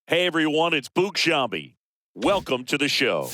Hey everyone, it's Boog Shambi. Welcome to the show.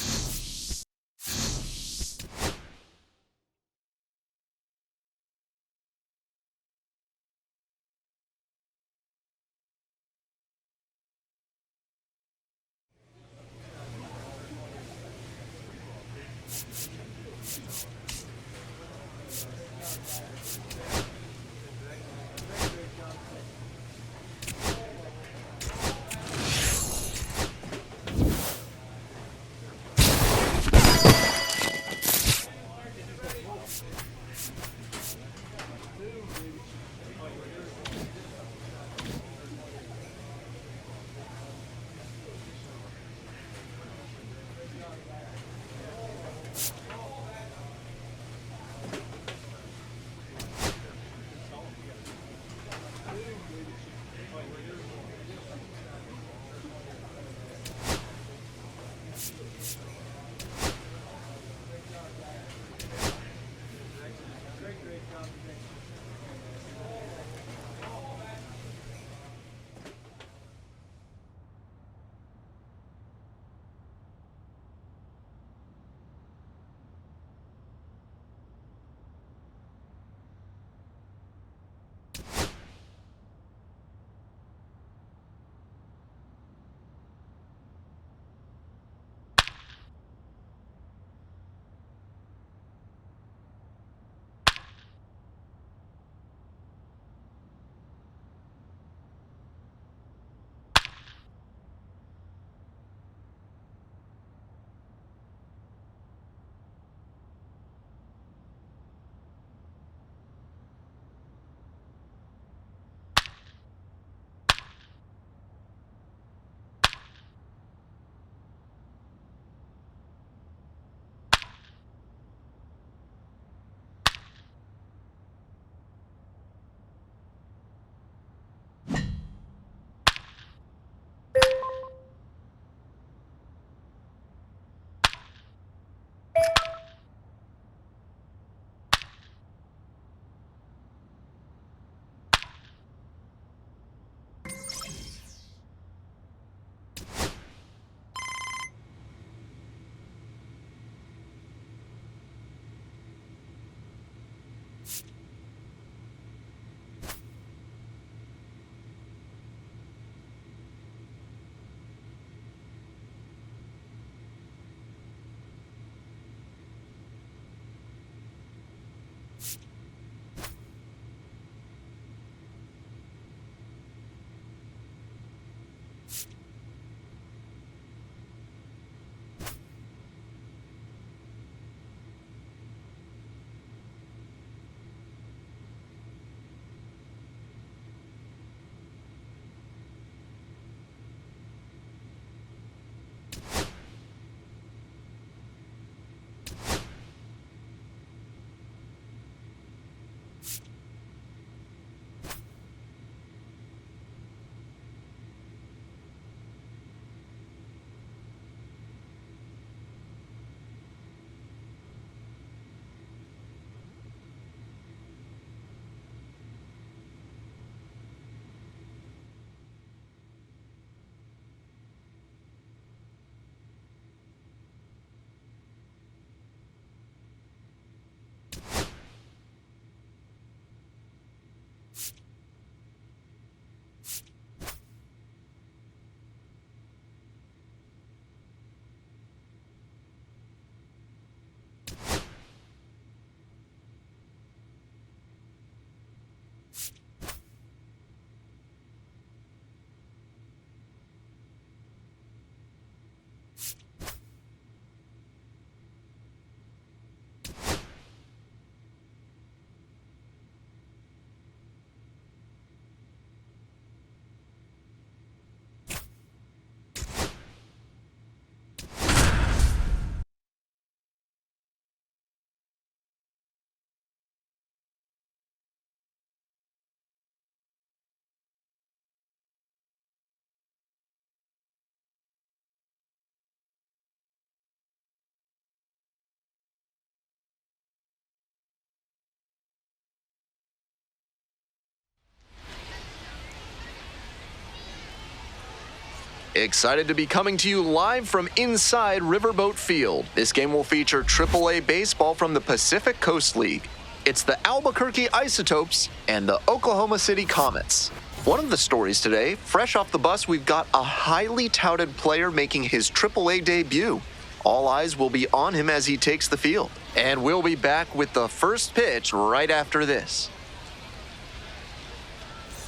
Excited to be coming to you live from inside Riverboat Field. This game will feature AAA baseball from the Pacific Coast League. It's the Albuquerque Isotopes and the Oklahoma City Comets. One of the stories today, fresh off the bus, we've got a highly touted player making his AAA debut. All eyes will be on him as he takes the field. And we'll be back with the first pitch right after this.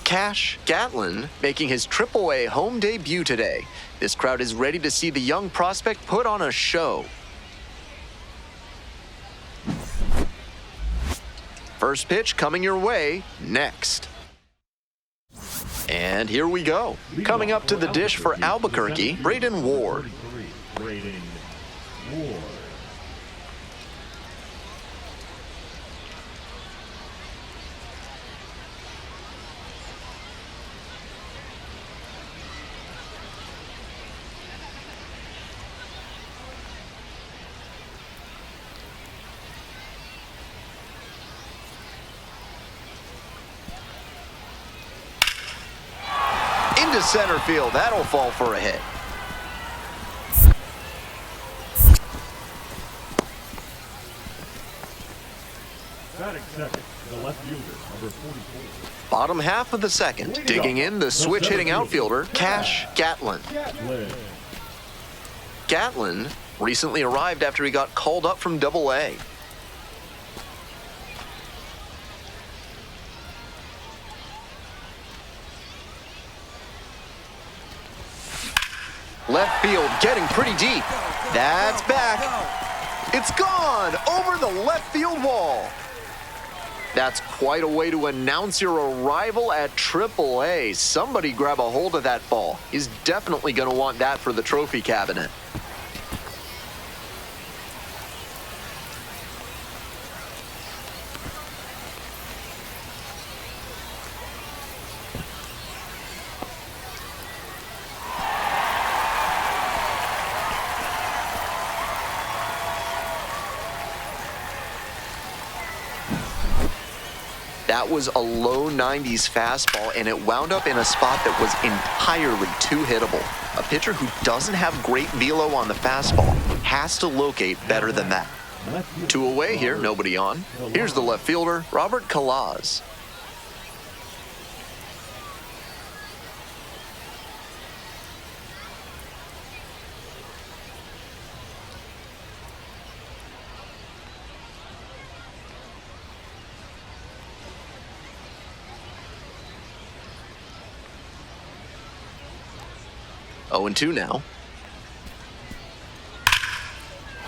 Cash Gatlin making his AAA home debut today. This crowd is ready to see the young prospect put on a show. First pitch coming your way next. And here we go. Coming up to the dish for Albuquerque, Braden Ward. Into center field. That'll fall for a hit. Batting second, the left fielder, number 44. Bottom half of the second. Digging in, the switch-hitting outfielder, Cash Gatlin. Gatlin recently arrived after he got called up from Double-A. Left field getting pretty deep. That's back. It's gone over the left field wall. That's quite a way to announce your arrival at AAA. Somebody grab a hold of that ball. He's definitely going to want that for the trophy cabinet. That was a low 90s fastball, and it wound up in a spot that was entirely too hittable. A pitcher who doesn't have great velo on the fastball has to locate better than that. 2 away here, nobody on. Here's the left fielder, Robert Calaz. Oh, 0-2 now.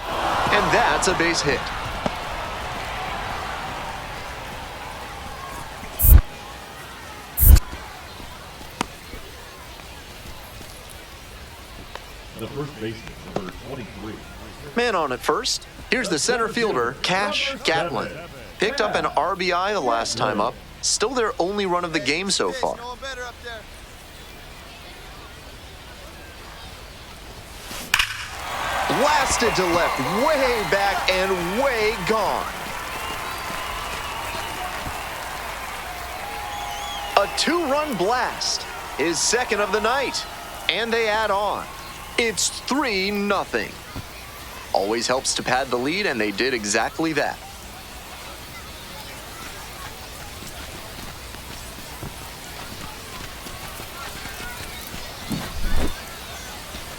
And that's a base hit. The first baseman, number 23. Man on at first. Here's the center fielder, Cash Gatlin. Picked up an RBI the last time up. Still their only run of the game so far. Blasted to left, way back and way gone. A 2-run blast, his second of the night, and they add on. It's 3-0. Always helps to pad the lead, and they did exactly that.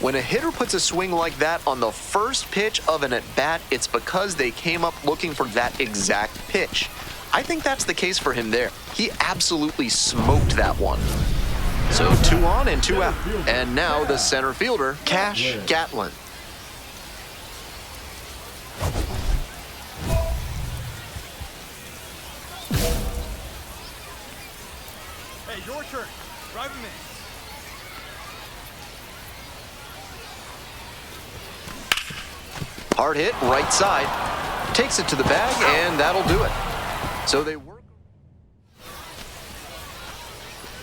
When a hitter puts a swing like that on the first pitch of an at-bat, it's because they came up looking for that exact pitch. I think that's the case for him there. He absolutely smoked that one. So 2 on and 2 out. And now the center fielder, Cash Gatlin. Hey, your turn. Drive him in. Hard hit, right side. Takes it to the bag, and that'll do it. So they work.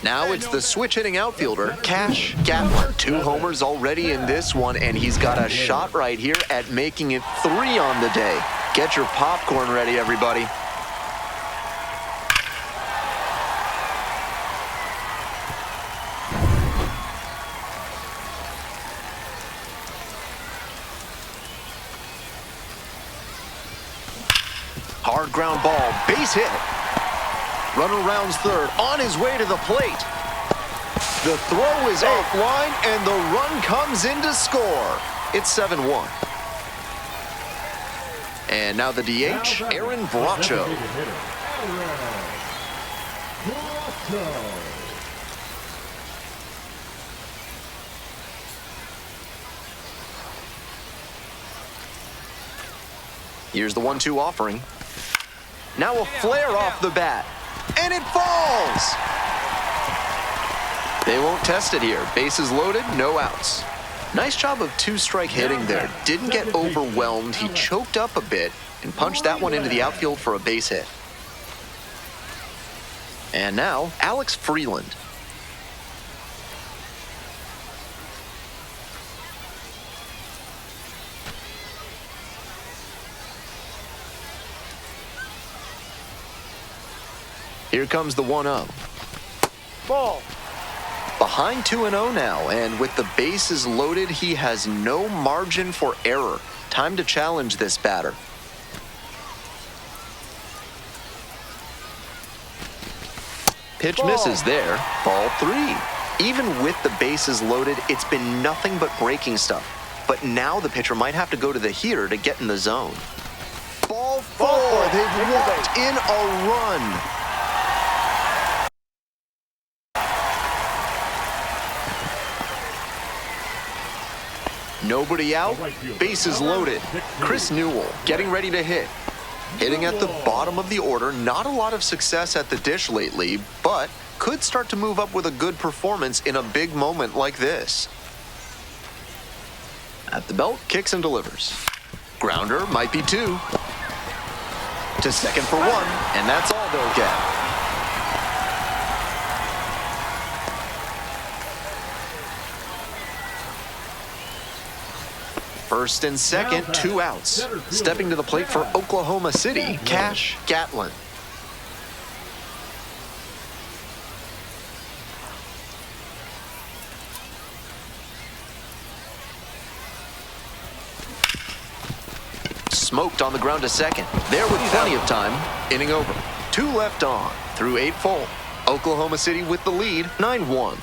Now it's the switch-hitting outfielder, Cash Gatlin. 2 homers already in this one, and he's got a shot right here at making it 3 on the day. Get your popcorn ready, everybody. Hard ground ball, base hit. Runner rounds third, on his way to the plate. The throw is offline, and the run comes in to score. It's 7-1. And now the DH, Aaron Bracho. Here's the 1-2 offering. Now a flare off the bat, and it falls. They won't test it here. Bases loaded, no outs. Nice job of two-strike hitting there. Didn't get overwhelmed. He choked up a bit and punched that one into the outfield for a base hit. And now, Alex Freeland. Here comes the 1-0. Ball. Behind 2-0 now, and with the bases loaded, he has no margin for error. Time to challenge this batter. Pitch misses there. Ball 3. Even with the bases loaded, it's been nothing but breaking stuff. But now the pitcher might have to go to the heater to get in the zone. Ball 4. They've walked in a run. Nobody out, bases loaded. Chris Newell getting ready to hit. Hitting at the bottom of the order, not a lot of success at the dish lately, but could start to move up with a good performance in a big moment like this. At the belt, kicks and delivers. Grounder might be 2. To second for 1, and that's all they'll get. First and second, 2 outs. Stepping to the plate for Oklahoma City, Cash Gatlin. Smoked on the ground to second. There with plenty of time. Inning over. 2 left on. Through 8 full. Oklahoma City with the lead, 9-1.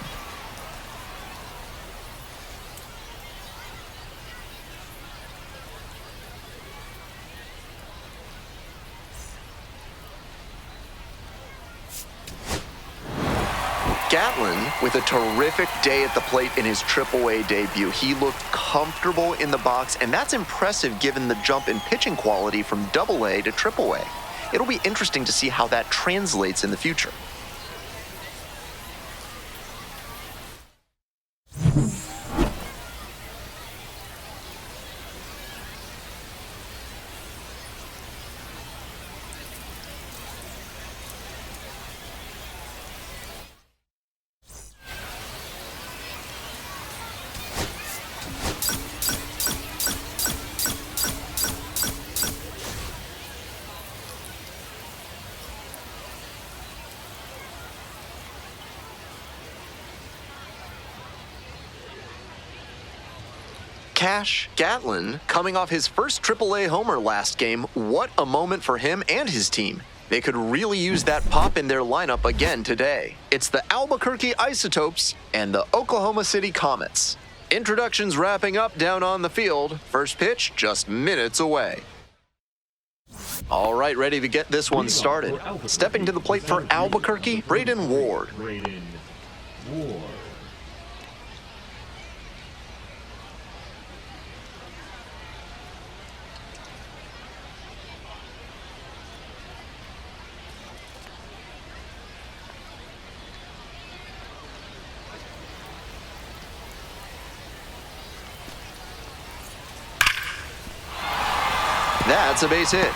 Gatlin with a terrific day at the plate in his AAA debut. He looked comfortable in the box, and that's impressive given the jump in pitching quality from AA to AAA. It'll be interesting to see how that translates in the future. Cash Gatlin coming off his first AAA homer last game. What a moment for him and his team. They could really use that pop in their lineup again today. It's the Albuquerque Isotopes and the Oklahoma City Comets. Introductions wrapping up down on the field. First pitch just minutes away. All right, ready to get this one started. Stepping to the plate for Albuquerque, Braden Ward. That's a base hit.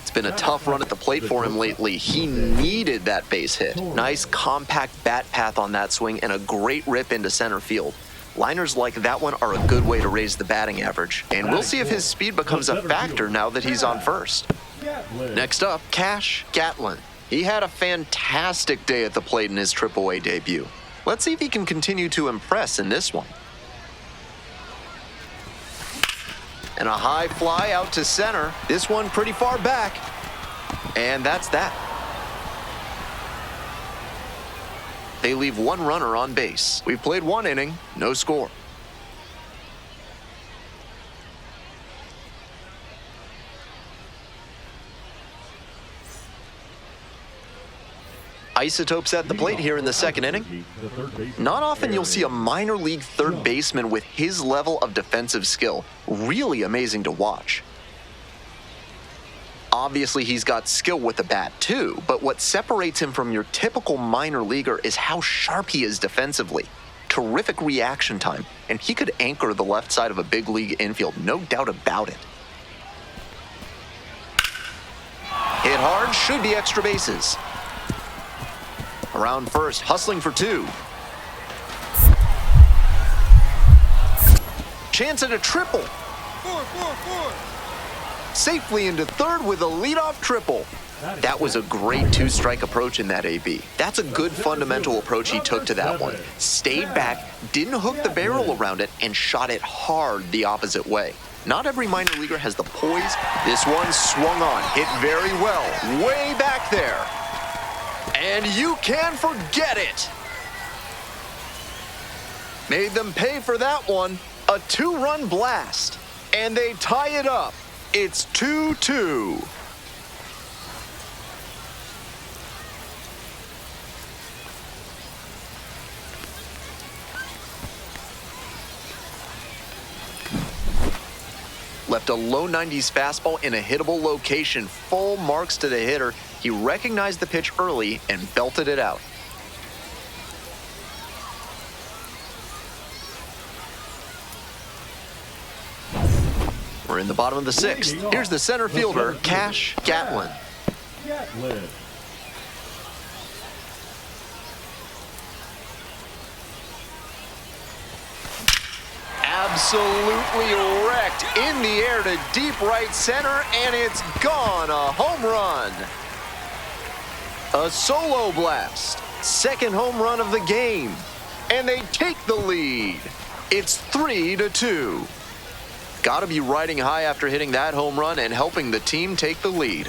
It's been a tough run at the plate for him lately. He needed that base hit. Nice compact bat path on that swing and a great rip into center field. Liners like that one are a good way to raise the batting average. And we'll see if his speed becomes a factor now that he's on first. Next up, Cash Gatlin. He had a fantastic day at the plate in his AAA debut. Let's see if he can continue to impress in this one. And a high fly out to center. This one pretty far back. And that's that. They leave one runner on base. We've played one inning, no score. Isotopes at the plate here in the second inning. Not often you'll see a minor league third baseman with his level of defensive skill. Really amazing to watch. Obviously, he's got skill with the bat too, but what separates him from your typical minor leaguer is how sharp he is defensively. Terrific reaction time, and he could anchor the left side of a big league infield, no doubt about it. Hit hard, should be extra bases. Around first, hustling for two. Chance at a triple. Four. Safely into third with a leadoff triple. That was a great two-strike approach in that AB. That's a good fundamental approach he took to that one. Stayed back, didn't hook the barrel around it, and shot it hard the opposite way. Not every minor leaguer has the poise. This one swung on, hit very well, way back there. And you can forget it. Made them pay for that one. A two-run blast. And they tie it up. It's 2-2. Left a low 90s fastball in a hittable location. Full marks to the hitter. He recognized the pitch early and belted it out. We're in the bottom of the sixth. Here's the center fielder, Cash Gatlin. Absolutely wrecked in the air to deep right center, and it's gone. A home run. A solo blast. Second home run of the game. And they take the lead. It's 3-2. Gotta be riding high after hitting that home run and helping the team take the lead.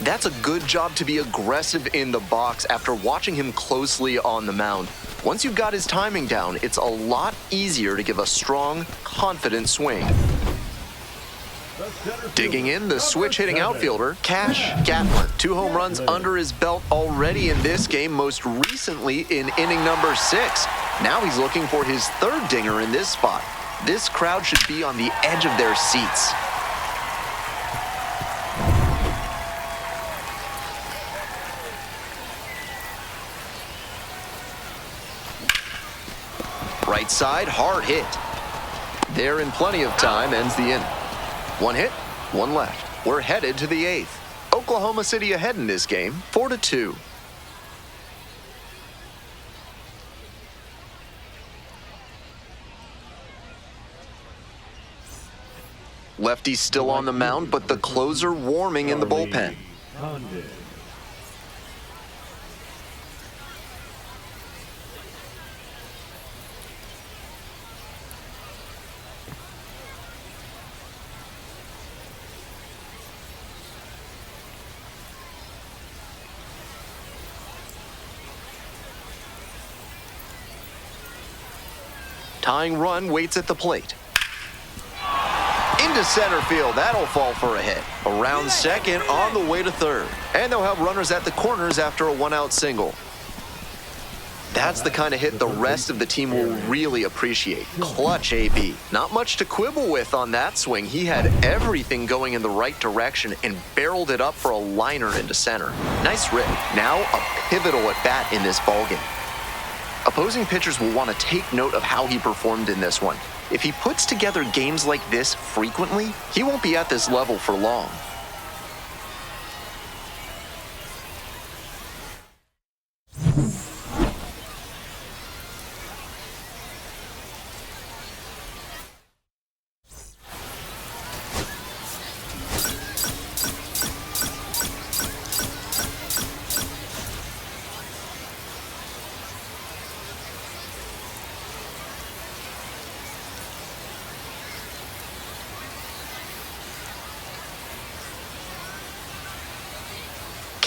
That's a good job to be aggressive in the box after watching him closely on the mound. Once you've got his timing down, it's a lot easier to give a strong, confident swing. Digging in, the switch-hitting outfielder, Cash Gatlin. 2 home runs under his belt already in this game, most recently in inning number 6. Now he's looking for his third dinger in this spot. This crowd should be on the edge of their seats. Right side, hard hit. There in plenty of time, ends the inning. 1 hit, 1 left. We're headed to the 8th. Oklahoma City ahead in this game, 4-2. Lefty still on the mound, but the closer warming in the bullpen. Tying run waits at the plate. Into center field. That'll fall for a hit. Around second, on the way to third. And they'll have runners at the corners after a 1-out single. That's the kind of hit the rest of the team will really appreciate. Clutch AB. Not much to quibble with on that swing. He had everything going in the right direction and barreled it up for a liner into center. Nice rip. Now a pivotal at bat in this ballgame. Opposing pitchers will want to take note of how he performed in this one. If he puts together games like this frequently, he won't be at this level for long.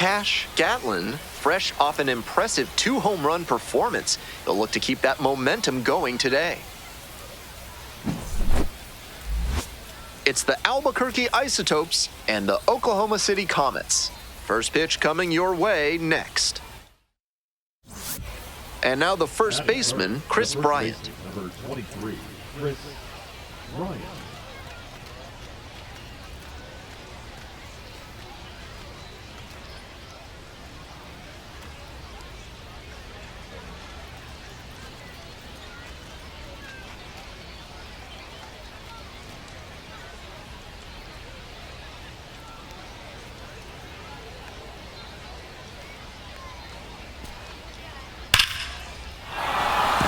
Cash Gatlin, fresh off an impressive 2-home run performance, he'll look to keep that momentum going today. It's the Albuquerque Isotopes and the Oklahoma City Comets. First pitch coming your way next. And now the first baseman, Chris Bryant. Number 23, Chris Bryant.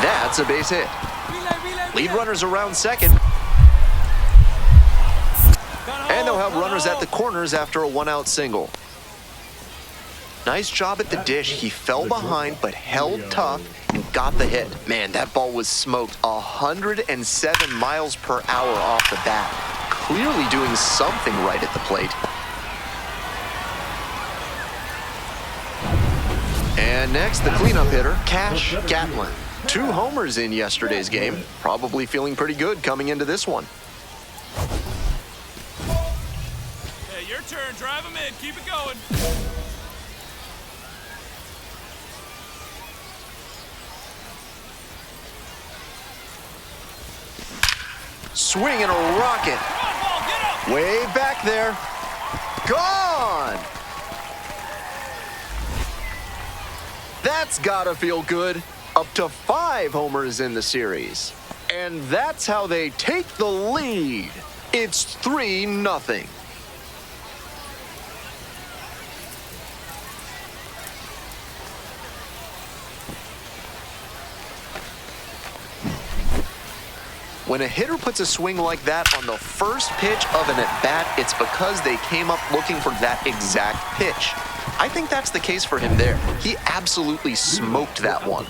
That's a base hit. Lead runners around second. And they'll have runners at the corners after a 1-out single. Nice job at the dish. He fell behind but held tough and got the hit. Man, that ball was smoked 107 miles per hour off the bat. Clearly doing something right at the plate. And next, the cleanup hitter, Cash Gatlin. 2 homers in yesterday's game. Probably feeling pretty good coming into this one. Hey, your turn. Drive him in. Keep it going. Swing and a rocket. Come on, ball. Get up. Way back there. Gone. That's gotta feel good. Up to 5 homers in the series. And that's how they take the lead. It's 3-0. When a hitter puts a swing like that on the first pitch of an at-bat, it's because they came up looking for that exact pitch. I think that's the case for him there. He absolutely smoked that one.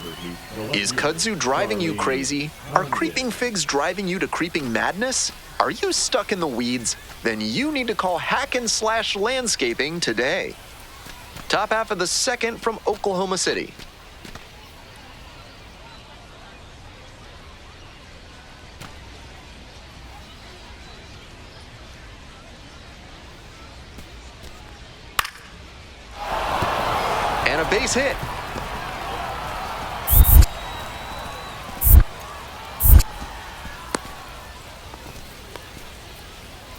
Is kudzu driving you crazy? Are creeping figs driving you to creeping madness? Are you stuck in the weeds? Then you need to call Hack and Slash Landscaping today. Top half of the second from Oklahoma City. And a base hit.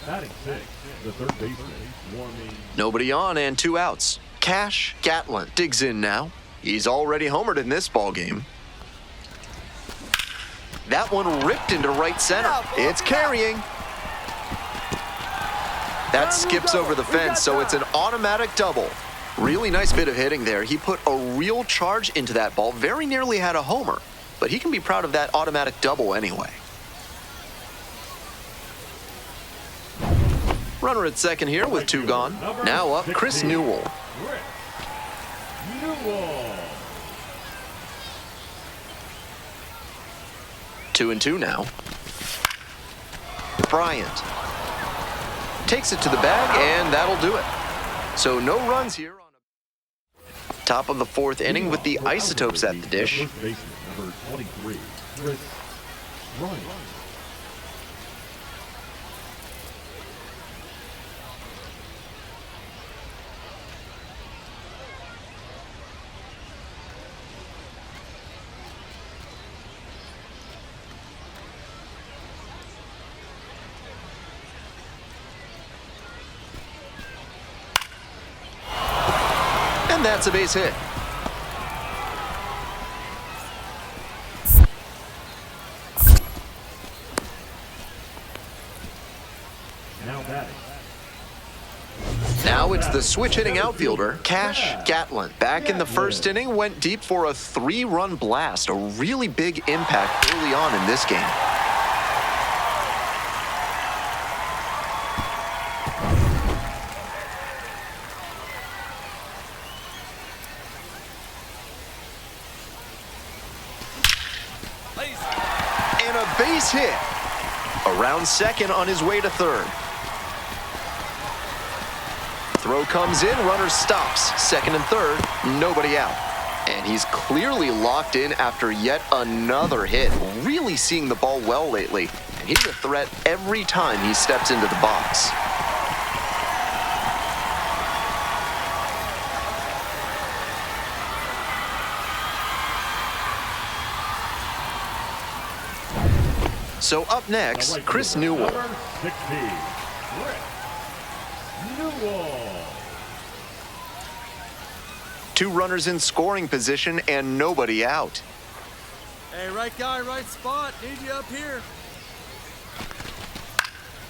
Batting 6, the third baseman, warming. Nobody on and 2 outs. Cash Gatlin digs in now. He's already homered in this ballgame. That one ripped into right center. It's carrying. That skips over the fence, so it's an automatic double. Really nice bit of hitting there. He put a real charge into that ball. Very nearly had a homer, but he can be proud of that automatic double anyway. Runner at second here with 2 gone. Now up, Chris Newell. Chris Newell. 2-2 now. Bryant takes it to the bag, and that'll do it. So no runs here. Top of the 4th inning with the Isotopes at the dish. First baseman, number 23, Chris Bryant. And that's a base hit. Now batting. Now it's the switch-hitting outfielder, Cash Gatlin. Back in the first inning, went deep for a 3-run blast. A really big impact early on in this game. And a base hit. Around second on his way to third. Throw comes in, runner stops. Second and third, nobody out. And he's clearly locked in after yet another hit. Really seeing the ball well lately. And he's a threat every time he steps into the box. So up next, Chris Newell. Number 16, Chris Newell. Two runners in scoring position and nobody out. Hey, right guy, right spot. Need you up here.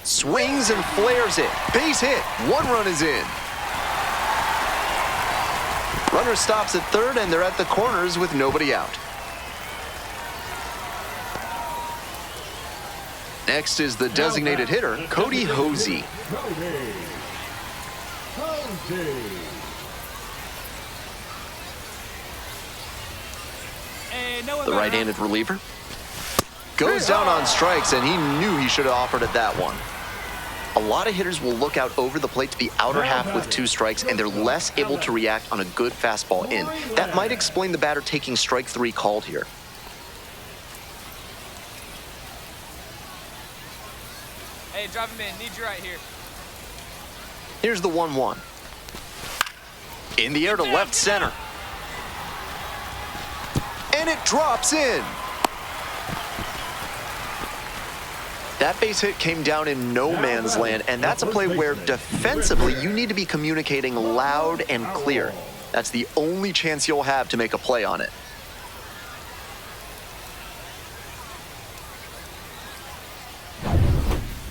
Swings and flares it. Base hit. One run is in. Runner stops at third and they're at the corners with nobody out. Next is the designated hitter, Cody Hosey. Hey, no one The right-handed reliever goes down on strikes, and he knew he should have offered it that one. A lot of hitters will look out over the plate to the outer half with 2 strikes, and they're less able to react on a good fastball in. That might explain the batter taking strike 3 called here. Hey, drive him in. Need you right here. Here's the 1-1. In the air to left center. And it drops in. That base hit came down in no man's land, and that's a play where defensively you need to be communicating loud and clear. That's the only chance you'll have to make a play on it.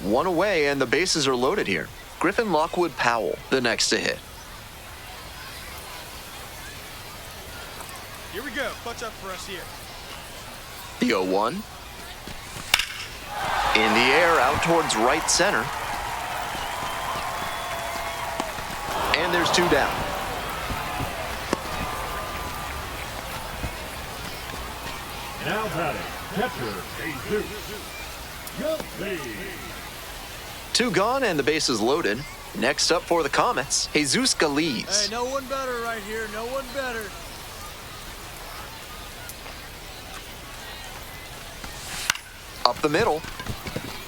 One away, and the bases are loaded here. Griffin Lockwood Powell, the next to hit. Here we go. Clutch up for us here. The 0-1. In the air, out towards right center. And there's 2 down. Now batting, catcher, Jesus. Guilty. 2 gone and the bases loaded. Next up for the Comets, Jesus Galiz. Hey, no one better right here. No one better. Up the middle,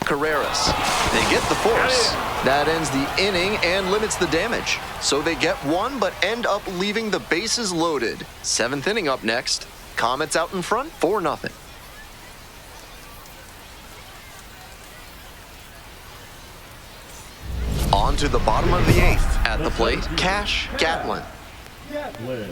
Carreras. They get the force. That ends the inning and limits the damage. So they get 1 but end up leaving the bases loaded. 7th inning up next. Comets out in front, 4-0. On to the bottom of the 8th. At the plate, Cash Gatlin. Gatlin.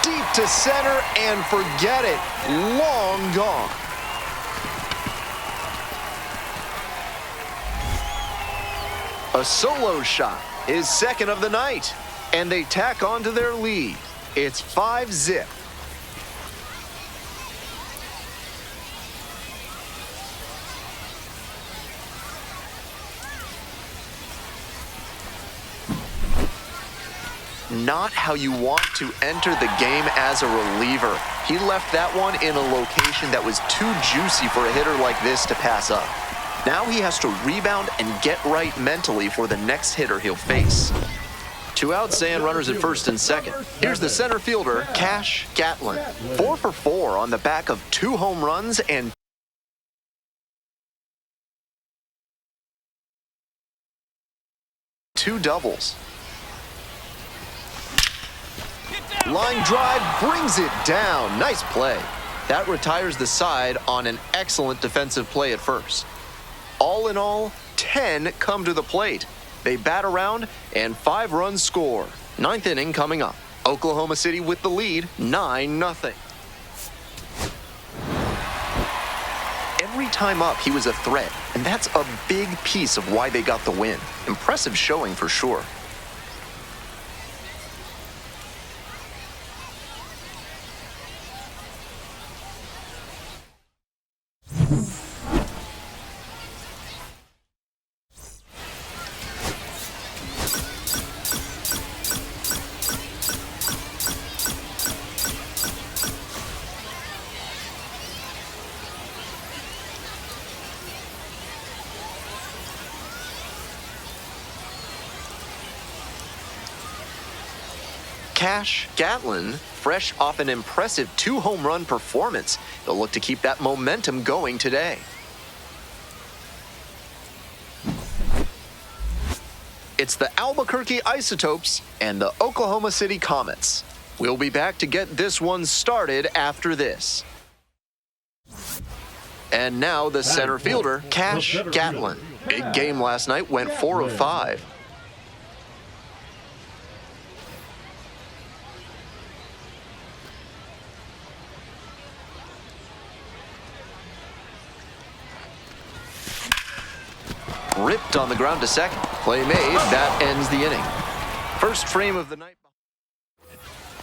Deep to center and forget it. Long gone. A solo shot is second of the night, and they tack on to their lead. It's 5-0. Not how you want to enter the game as a reliever. He left that one in a location that was too juicy for a hitter like this to pass up. Now he has to rebound and get right mentally for the next hitter he'll face. 2 outs and runners at first and second. Here's the center fielder, Cash Gatlin. 4 for 4 on the back of 2 home runs and 2 doubles. Line drive brings it down. Nice play. That retires the side on an excellent defensive play at first. All in all, 10 come to the plate. They bat around and 5 runs score. 9th inning coming up. Oklahoma City with the lead, 9-0. Every time up, he was a threat, and that's a big piece of why they got the win. Impressive showing for sure. Cash Gatlin, fresh off an impressive 2-home run performance, they'll look to keep that momentum going today. It's the Albuquerque Isotopes and the Oklahoma City Comets. We'll be back to get this one started after this. And now the center fielder, Cash Gatlin. Big game last night, went 4 of 5. Ripped on the ground to second. Play made. That ends the inning. First frame of the night.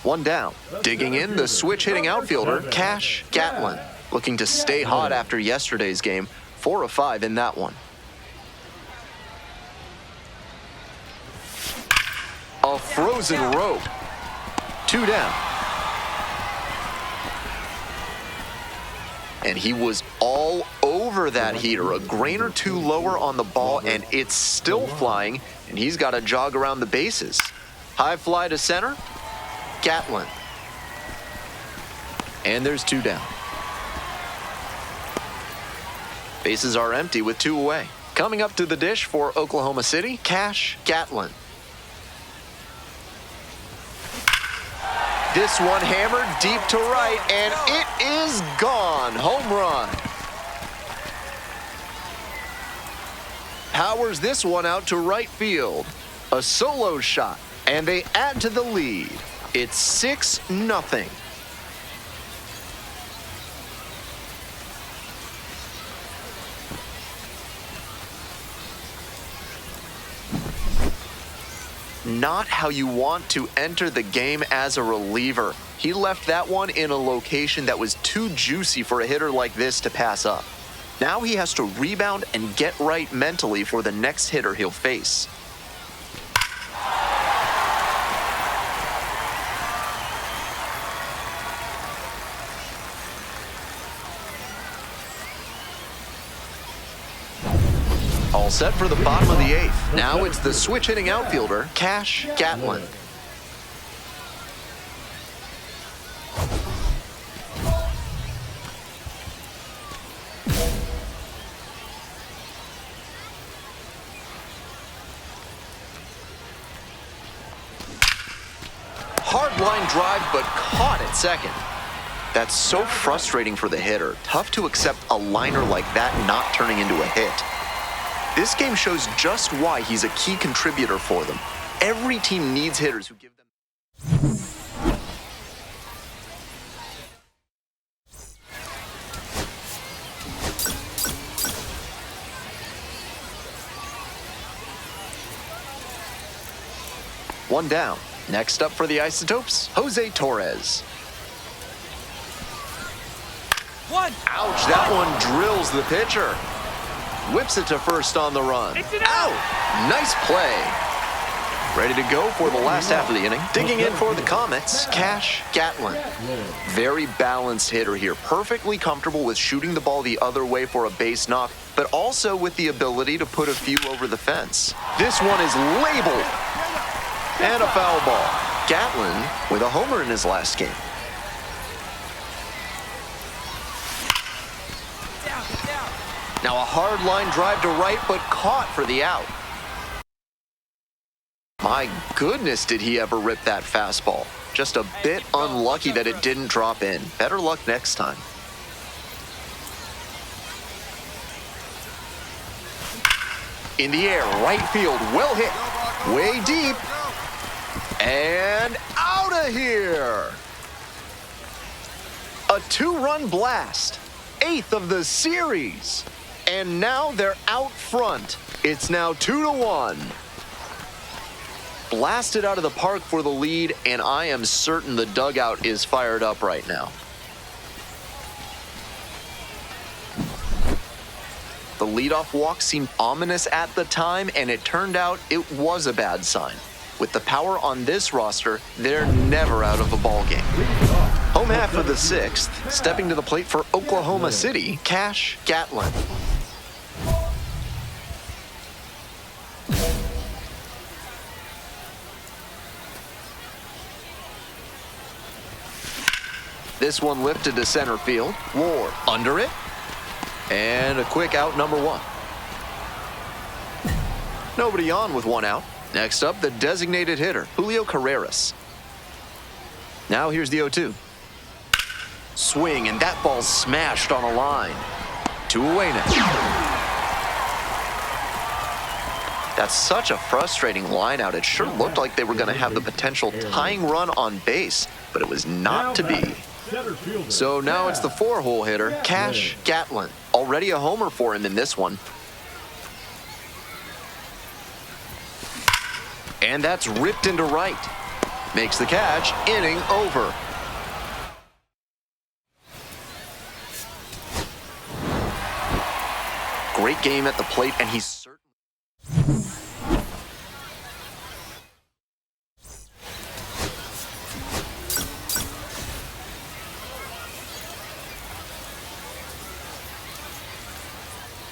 One down. Digging in, the switch-hitting outfielder, Cash Gatlin. Looking to stay hot after yesterday's game. 4 of 5 in that one. A frozen rope. 2 down. And he was all over that heater. A grain or two lower on the ball, and it's still flying, and he's got to jog around the bases. High fly to center. Gatlin. And there's 2 down. Bases are empty with 2 away. Coming up to the dish for Oklahoma City, Cash Gatlin. This one hammered deep to right, and it is gone. Home run. Powers this one out to right field. A solo shot, and they add to the lead. It's 6-0. Not how you want to enter the game as a reliever. He left that one in a location that was too juicy for a hitter like this to pass up. Now he has to rebound and get right mentally for the next hitter he'll face. All set for the bottom of the 8th. Now it's the switch-hitting outfielder, Cash Gatlin. Hard line drive, but caught at second. That's so frustrating for the hitter. Tough to accept a liner like that not turning into a hit. This game shows just why he's a key contributor for them. Every team needs hitters who give them... One down. Next up for the Isotopes, Jose Torres. Ouch, that one drills the pitcher. Whips it to first on the run. Out! Nice play. Ready to go for the last half of the inning. Digging in for the Comets, Cash Gatlin. Very balanced hitter here. Perfectly comfortable with shooting the ball the other way for a base knock, but also with the ability to put a few over the fence. This one is labeled. And a foul ball. Gatlin with a homer in his last game. Now a hard line drive to right, but caught for the out. My goodness, did he ever rip that fastball. Just a bit unlucky that it didn't drop in. Better luck next time. In the air, right field, well hit. Way deep. And out of here. A 2-run blast. 8th of the series. And now they're out front. It's now 2-1. Blasted out of the park for the lead, and I am certain the dugout is fired up right now. The leadoff walk seemed ominous at the time, and it turned out it was a bad sign. With the power on this roster, they're never out of a ball game. Home half of the 6th, stepping to the plate for Oklahoma City, Cash Gatlin. This one lifted to center field. Ward under it. And a quick out, number 1. Nobody on with 1 out. Next up, the designated hitter, Julio Carreras. Now here's the 0-2. Swing, and that ball smashed on a line. 2 away now. That's such a frustrating line out. It sure looked like they were going to have the potential tying run on base, but it was not to be. So now it's the 4-hole hitter, Cash Gatlin. Already a homer for him in this one. And that's ripped into right. Makes the catch, inning over. Great game at the plate, and he's certainly...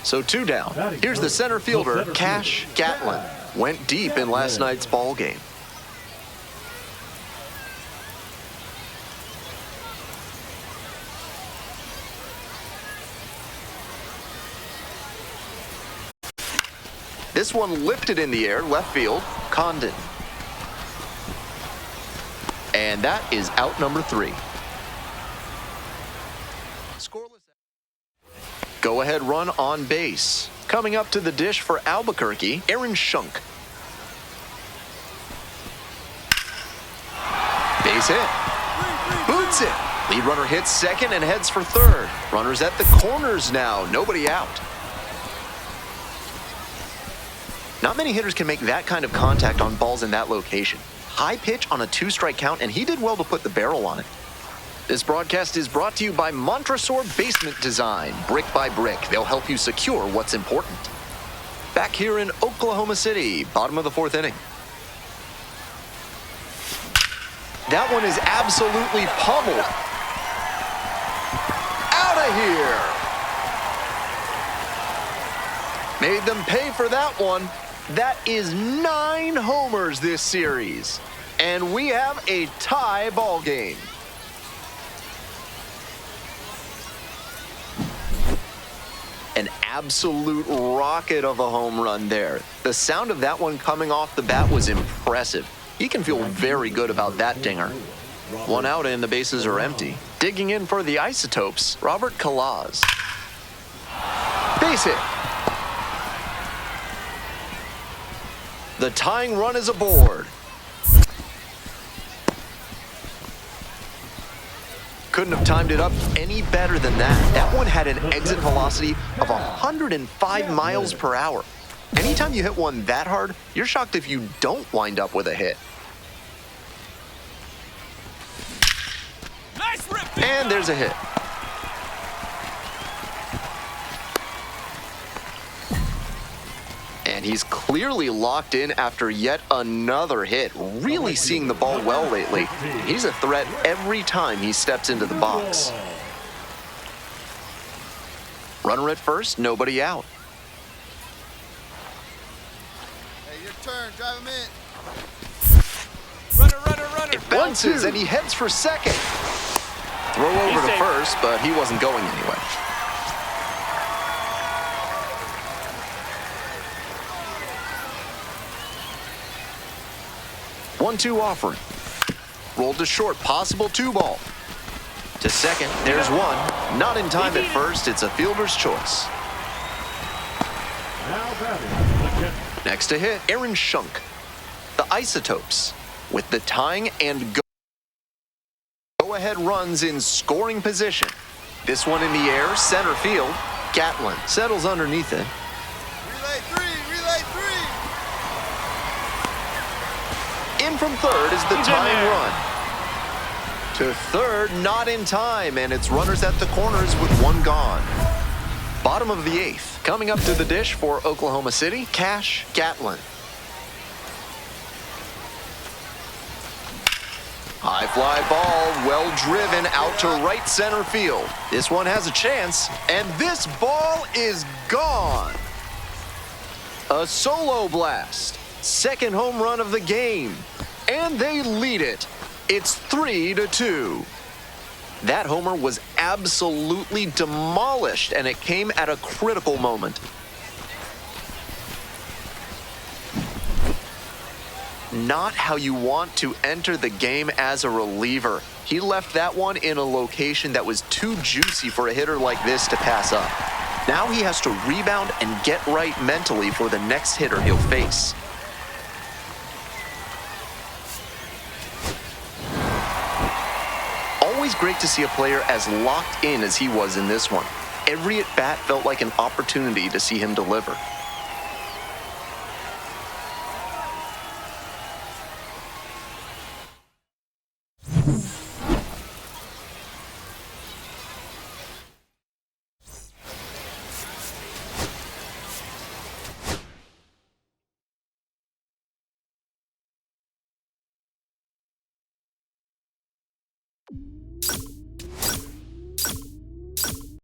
So 2 down. Here's the center fielder, Cash Gatlin. Went deep in last night's ball game. This one lifted in the air, left field, Condon. And that is out number 3. Scoreless. Go-ahead run on base. Coming up to the dish for Albuquerque, Aaron Schunk. Base hit. Boots it. Lead runner hits second and heads for third. Runners at the corners now. Nobody out. Not many hitters can make that kind of contact on balls in that location. High pitch on a 2-strike count, and he did well to put the barrel on it. This broadcast is brought to you by Montresor Basement Design. Brick by brick, they'll help you secure what's important. Back here in Oklahoma City, bottom of the 4th inning. That one is absolutely pummeled. Out of here. Made them pay for that one. That is 9 homers this series. And we have a tie ball game. An absolute rocket of a home run there. The sound of that one coming off the bat was impressive. He can feel very good about that dinger. 1 out and the bases are empty. Digging in for the Isotopes, Robert Kalaz. Base hit. The tying run is aboard. Couldn't have timed it up any better than that. That one had an exit velocity of 105 miles per hour. Anytime you hit one that hard, you're shocked if you don't wind up with a hit. Nice rip. And there's a hit. And he's clearly locked in after yet another hit. Really seeing the ball well lately. He's a threat every time he steps into the box. Runner at first, nobody out. Hey, your turn. Drive him in. Runner, runner, runner. It bounces and he heads for second. Throw over to first, but he wasn't going anywhere. One-two offering. Rolled to short, possible 2-ball. To second, there's one. Not in time at first, it's a fielder's choice. Now batting, Next to hit, Aaron Schunk. The Isotopes with the tying and go-ahead runs in scoring position. This one in the air, center field. Gatlin settles underneath it. Relay 3. Relay 3. In from third is the tying run. To third, not in time, and it's runners at the corners with 1 gone. Bottom of the 8th. Coming up to the dish for Oklahoma City, Cash Gatlin. High fly ball, well driven out to right center field. This one has a chance, and this ball is gone. A solo blast. Second home run of the game. And they lead it. It's 3-2. That homer was absolutely demolished, and it came at a critical moment. Not how you want to enter the game as a reliever. He left that one in a location that was too juicy for a hitter like this to pass up. Now he has to rebound and get right mentally for the next hitter he'll face. Always great to see a player as locked in as he was in this one. Every at-bat felt like an opportunity to see him deliver.